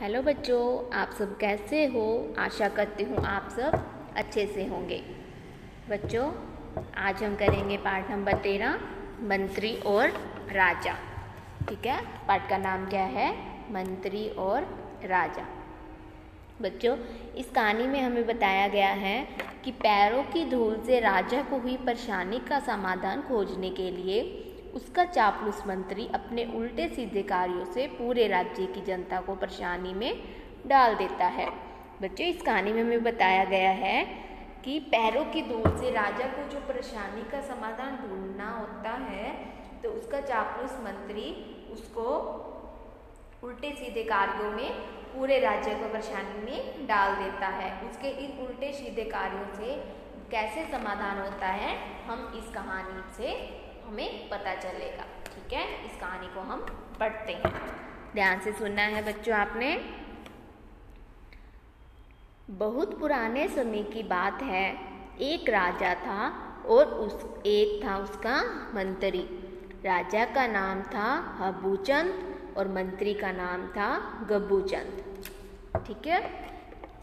Hello बच्चों, आप सब कैसे हो। आशा करती हूँ आप सब अच्छे से होंगे। बच्चों, आज हम करेंगे पाठ नंबर 13, मंत्री और राजा। ठीक है, पाठ का नाम क्या है? मंत्री और राजा। बच्चों, इस कहानी में हमें बताया गया है कि पैरों की धूल से राजा को हुई परेशानी का समाधान खोजने के लिए उसका चापलूस मंत्री अपने उल्टे सीधे कार्यों से पूरे राज्य की जनता को परेशानी में डाल देता है। बच्चों, इस कहानी में हमें बताया गया है कि पैरों की धूल से राजा को जो परेशानी का समाधान ढूंढना होता है, तो उसका चापलूस मंत्री उसको उल्टे सीधे कार्यों में पूरे राज्य को परेशानी में डाल देता है। उसके इन उल्टे सीधे कार्यों से कैसे समाधान होता है, हम इस कहानी से हमें पता चलेगा। ठीक है, इस कहानी को हम पढ़ते हैं। ध्यान से सुनना है बच्चों आपने। बहुत पुराने समय की बात है। एक राजा था और एक था उसका मंत्री। राजा का नाम था हबूचंद और मंत्री का नाम था गब्बूचंद। ठीक है,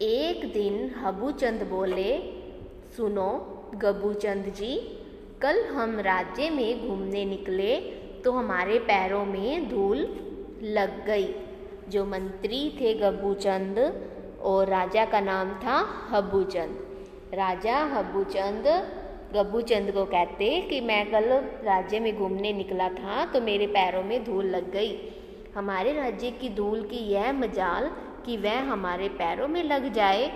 एक दिन हबूचंद बोले, सुनो गब्बूचंद जी, कल हम राज्य में घूमने निकले तो हमारे पैरों में धूल लग गई। जो मंत्री थे गब्बूचंद और राजा का नाम था हबूचंद। राजा हबूचंद गब्बूचंद को कहते कि मैं कल राज्य में घूमने निकला था तो मेरे पैरों में धूल लग गई। हमारे राज्य की धूल की यह मजाल कि वह हमारे पैरों में लग जाए।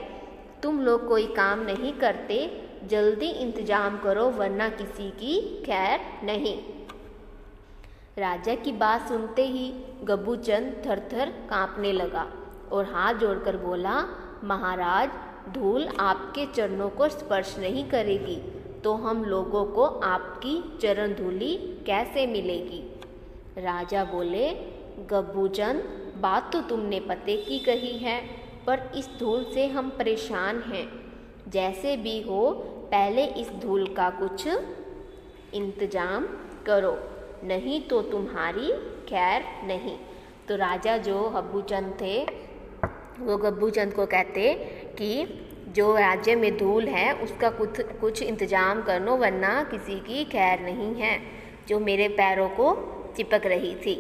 तुम लोग कोई काम नहीं करते, जल्दी इंतजाम करो वरना किसी की खैर नहीं। राजा की बात सुनते ही गब्बूचंद थर-थर कांपने लगा और हाथ जोड़कर बोला, महाराज, धूल आपके चरणों को स्पर्श नहीं करेगी तो हम लोगों को आपकी चरण धूलि कैसे मिलेगी। राजा बोले, गब्बूचंद, बात तो तुमने पते की कही है, पर इस धूल से हम परेशान हैं। जैसे भी हो पहले इस धूल का कुछ इंतजाम करो, नहीं तो तुम्हारी खैर नहीं। तो राजा जो हबूचंद थे वो गब्बूचंद को कहते कि जो राज्य में धूल है उसका कुछ इंतजाम कर लो वरना किसी की खैर नहीं है, जो मेरे पैरों को चिपक रही थी।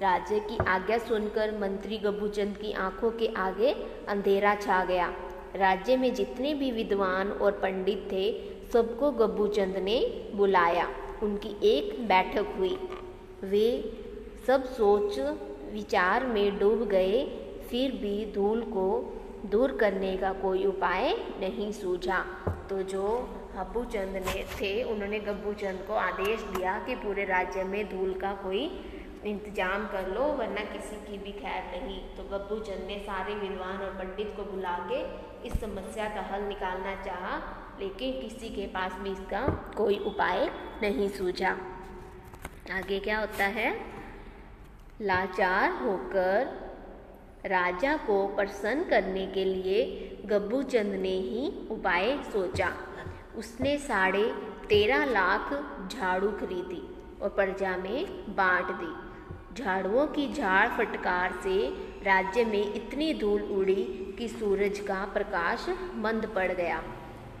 राजा की आज्ञा सुनकर मंत्री गब्बूचंद की आंखों के आगे अंधेरा छा गया। राज्य में जितने भी विद्वान और पंडित थे सबको गब्बूचंद ने बुलाया। उनकी एक बैठक हुई। वे सब सोच विचार में डूब गए, फिर भी धूल को दूर करने का कोई उपाय नहीं सूझा। तो जो हबूचंद ने थे उन्होंने गब्बूचंद को आदेश दिया कि पूरे राज्य में धूल का कोई इंतजाम कर लो वरना किसी की भी खैर नहीं। तो गब्बूचंद ने सारे विद्वान और पंडित को बुला के इस समस्या का हल निकालना चाहा, लेकिन किसी के पास भी इसका कोई उपाय नहीं सूझा। आगे क्या होता है? लाचार होकर राजा को प्रसन्न करने के लिए गब्बूचंद ने ही उपाय सोचा। उसने 13.5 लाख झाड़ू खरीदी और प्रजा में बांट दी। झाड़ुओं की झाड़ फटकार से राज्य में इतनी धूल उड़ी कि सूरज का प्रकाश मंद पड़ गया।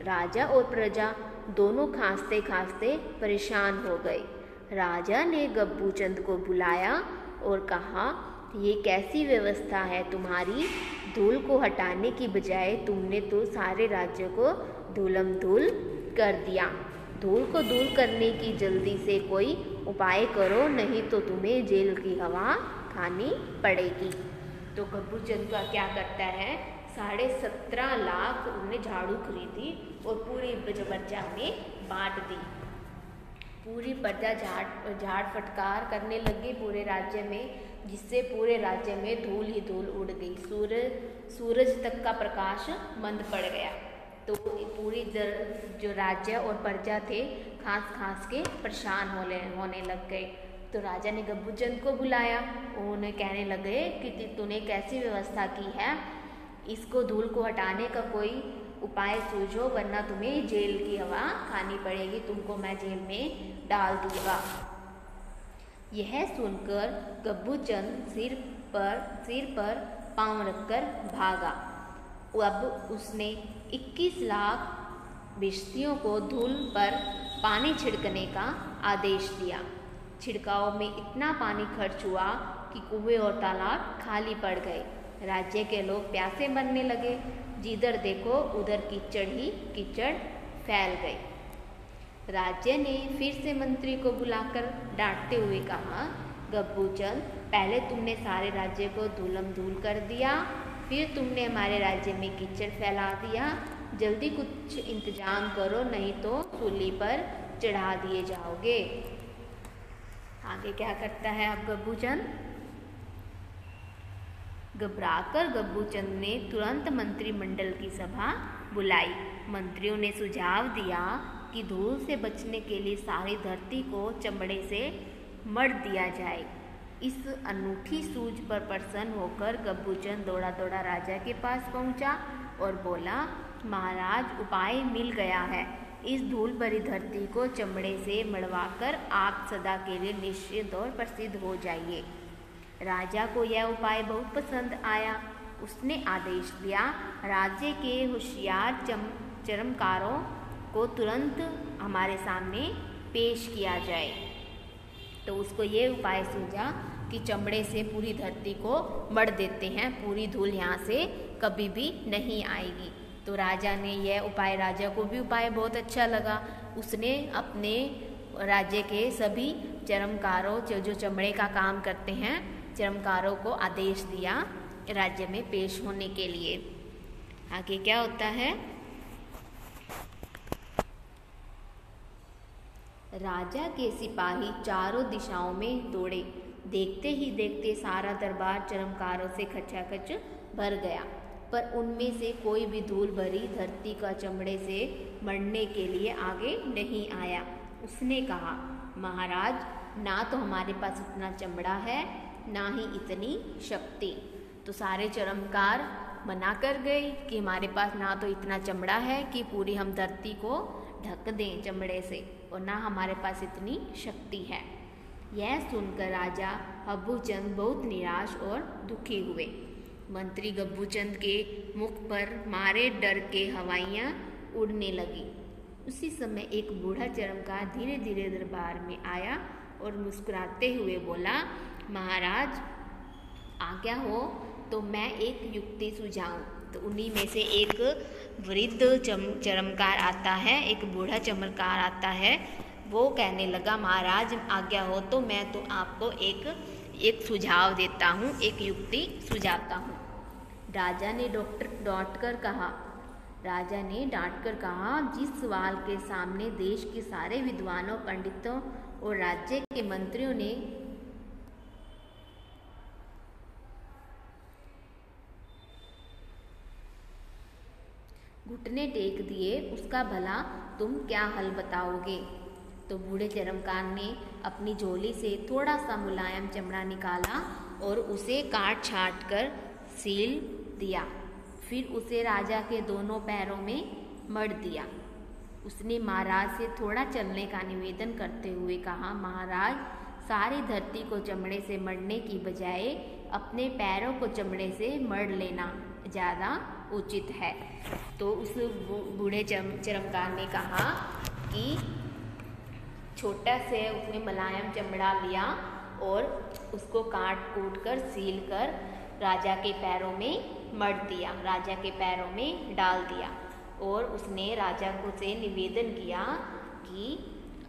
राजा और प्रजा दोनों खांसते खांसते परेशान हो गए। राजा ने गब्बूचंद को बुलाया और कहा, ये कैसी व्यवस्था है तुम्हारी? धूल को हटाने की बजाय तुमने तो सारे राज्य को धूलम धूल कर दिया। धूल को दूर करने की जल्दी से कोई उपाय करो, नहीं तो तुम्हें जेल की हवा खानी पड़ेगी। तो गब्बूचंद का क्या करता है, 17.5 लाख उन्होंने झाड़ू खरीदी और पूरी प्रजा में बांट दी। पूरी प्रजा झाड़ फटकार करने लगी पूरे राज्य में, जिससे पूरे राज्य में धूल ही धूल उड़ गई। सूरज तक का प्रकाश मंद पड़ गया। तो पूरी जो राज्य और प्रजा थे खांस खांस के परेशान होने लग गए। तो राजा ने गब्बूचंद को बुलाया। उन्हें कहने लगे कि तूने कैसी व्यवस्था की है, इसको धूल को हटाने का कोई उपाय सूझो वरना तुम्हें जेल की हवा खानी पड़ेगी, तुमको मैं जेल में डाल दूंगा। यह सुनकर गब्बूचंद सिर पर पांव रखकर भागा। अब उसने 21 लाख भिक्षुओं को धूल पर पानी छिड़कने का आदेश दिया। छिड़काव में इतना पानी खर्च हुआ कि कुएं और तालाब खाली पड़ गए। राज्य के लोग प्यासे मरने लगे। जिधर देखो उधर कीचड़ ही कीचड़ फैल गई। राज्य ने फिर से मंत्री को बुलाकर डांटते हुए कहा, गब्बूचंद, पहले तुमने सारे राज्य को धूलम धूल कर दिया, फिर तुमने हमारे राज्य में कीचड़ फैला दिया। जल्दी कुछ इंतजाम करो, नहीं तो सूली पर चढ़ा दिए जाओगे। आगे क्या करता है अब गब्बूचंद? घबराकर गब्बूचंद ने तुरंत मंत्रिमंडल की सभा बुलाई। मंत्रियों ने सुझाव दिया कि धूल से बचने के लिए सारी धरती को चमड़े से मढ़ दिया जाए। इस अनूठी सूझ पर प्रसन्न होकर गब्बूचंद दौड़ा दौड़ा राजा के पास पहुंचा और बोला, महाराज, उपाय मिल गया है। इस धूल भरी धरती को चमड़े से मढ़वाकर आप सदा के लिए निश्चिंत और प्रसिद्ध हो जाइए। राजा को यह उपाय बहुत पसंद आया। उसने आदेश दिया, राज्य के होशियार चर्मकारों को तुरंत हमारे सामने पेश किया जाए। तो उसको ये उपाय सूझा कि चमड़े से पूरी धरती को मढ़ देते हैं, पूरी धूल यहाँ से कभी भी नहीं आएगी। तो राजा ने यह उपाय, राजा को भी उपाय बहुत अच्छा लगा। उसने अपने राज्य के सभी चर्मकारों जो चमड़े का काम करते हैं, चर्मकारों को आदेश दिया राज्य में पेश होने के लिए। आगे क्या होता है? राजा के सिपाही चारों दिशाओं में दौड़े। देखते ही देखते सारा दरबार चर्मकारों से खचाखच भर गया, पर उनमें से कोई भी धूल भरी धरती का चमड़े से मढ़ने के लिए आगे नहीं आया। उसने कहा, महाराज, ना तो हमारे पास इतना चमड़ा है, ना ही इतनी शक्ति। तो सारे चर्मकार मना कर गए कि हमारे पास ना तो इतना चमड़ा है कि पूरी हम धरती को ढक दें चमड़े से, और ना हमारे पास इतनी शक्ति है। यह सुनकर राजा हब्बूचंद बहुत निराश और दुखी हुए। मंत्री गब्बूचंद के मुख पर मारे डर के हवाइयाँ उड़ने लगी। उसी समय एक बूढ़ा चर्मकार धीरे धीरे दरबार में आया और मुस्कुराते हुए बोला, महाराज, आज्ञा हो तो मैं एक युक्ति सुझाऊं। तो उन्हीं में से एक वृद्ध चर्मकार आता है, एक बूढ़ा चर्मकार आता है। वो कहने लगा, महाराज, आज्ञा हो तो मैं तो आपको एक सुझाव देता हूँ, एक युक्ति सुझाता हूँ। राजा ने डांट कर कहा, जिस सवाल के सामने देश के सारे विद्वानों, पंडितों और राज्य के मंत्रियों ने घुटने टेक दिए, उसका भला तुम क्या हल बताओगे? तो बूढ़े चर्मकार ने अपनी झोली से थोड़ा सा मुलायम चमड़ा निकाला और उसे काट छाट कर सील दिया। फिर उसे राजा के दोनों पैरों में मढ़ दिया। उसने महाराज से थोड़ा चलने का निवेदन करते हुए कहा, महाराज, सारी धरती को चमड़े से मढ़ने की बजाय अपने पैरों को चमड़े से मढ़ लेना ज़्यादा उचित है। तो उस बूढ़े चर्मकार ने कहा कि छोटा से उसने मुलायम चमड़ा लिया और उसको काट कूट कर सील कर राजा के पैरों में मढ़ दिया, राजा के पैरों में डाल दिया। और उसने राजा को से निवेदन किया कि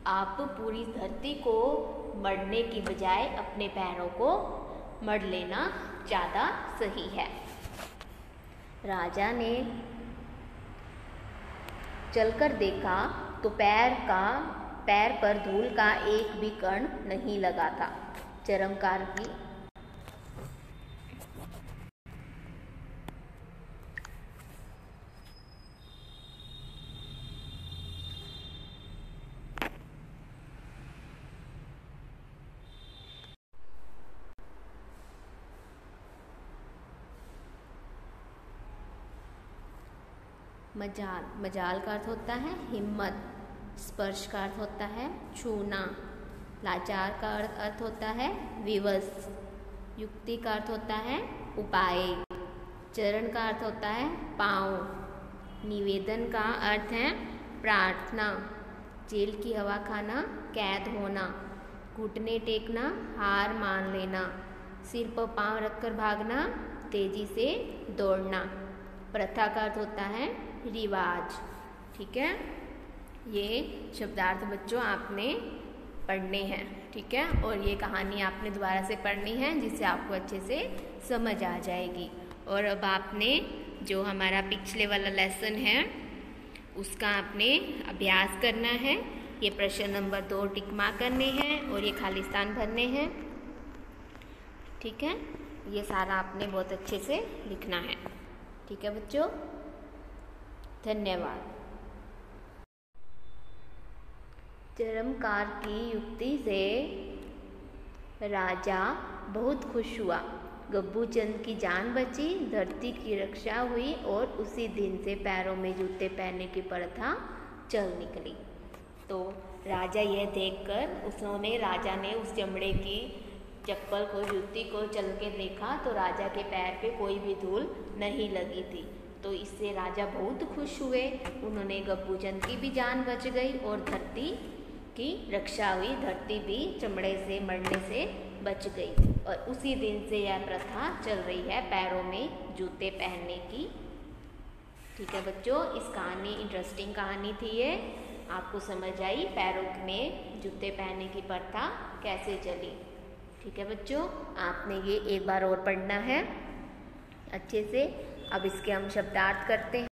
आप पूरी धरती को मढ़ने की बजाय अपने पैरों को मढ़ लेना ज़्यादा सही है। राजा ने चलकर देखा तो पैर पर धूल का एक भी कण नहीं लगा था। चर्मकार की मजाल का अर्थ होता है हिम्मत, स्पर्श का अर्थ होता है छूना, लाचार का अर्थ होता है विवश, युक्ति का अर्थ होता है उपाय। चरण का अर्थ होता है पाँव। निवेदन का अर्थ है प्रार्थना। जेल की हवा खाना, कैद होना। घुटने टेकना, हार मान लेना। सिर पर पाँव रखकर भागना, तेजी से दौड़ना। प्रथा का अर्थ होता है रिवाज। ठीक है, ये शब्दार्थ बच्चों आपने पढ़ने हैं। ठीक है, और ये कहानी आपने दोबारा से पढ़नी है जिससे आपको अच्छे से समझ आ जाएगी। और अब आपने जो हमारा पिछले वाला लेसन है उसका आपने अभ्यास करना है। ये प्रश्न नंबर 2 टिक मार्क करने हैं और ये खाली स्थान भरने हैं। ठीक है, ये सारा आपने बहुत अच्छे से लिखना है। ठीक है बच्चों, धन्यवाद। चरमकार की युक्ति से राजा बहुत खुश हुआ। गब्बू चंद की जान बची, धरती की रक्षा हुई और उसी दिन से पैरों में जूते पहनने की प्रथा चल निकली। तो राजा यह देखकर राजा ने उस चमड़े की चप्पल को, जूती को चल के देखा तो राजा के पैर पे कोई भी धूल नहीं लगी थी। तो इससे राजा बहुत खुश हुए। उन्होंने गब्बू चंद की भी जान बच गई और धरती की रक्षा हुई। धरती भी चमड़े से मरने से बच गई और उसी दिन से यह प्रथा चल रही है पैरों में जूते पहनने की। ठीक है बच्चों, इस कहानी इंटरेस्टिंग कहानी थी ये। आपको समझ आई पैरों में जूते पहनने की प्रथा कैसे चली। ठीक है बच्चों, आपने ये एक बार और पढ़ना है अच्छे से। अब इसके हम शब्दार्थ करते हैं।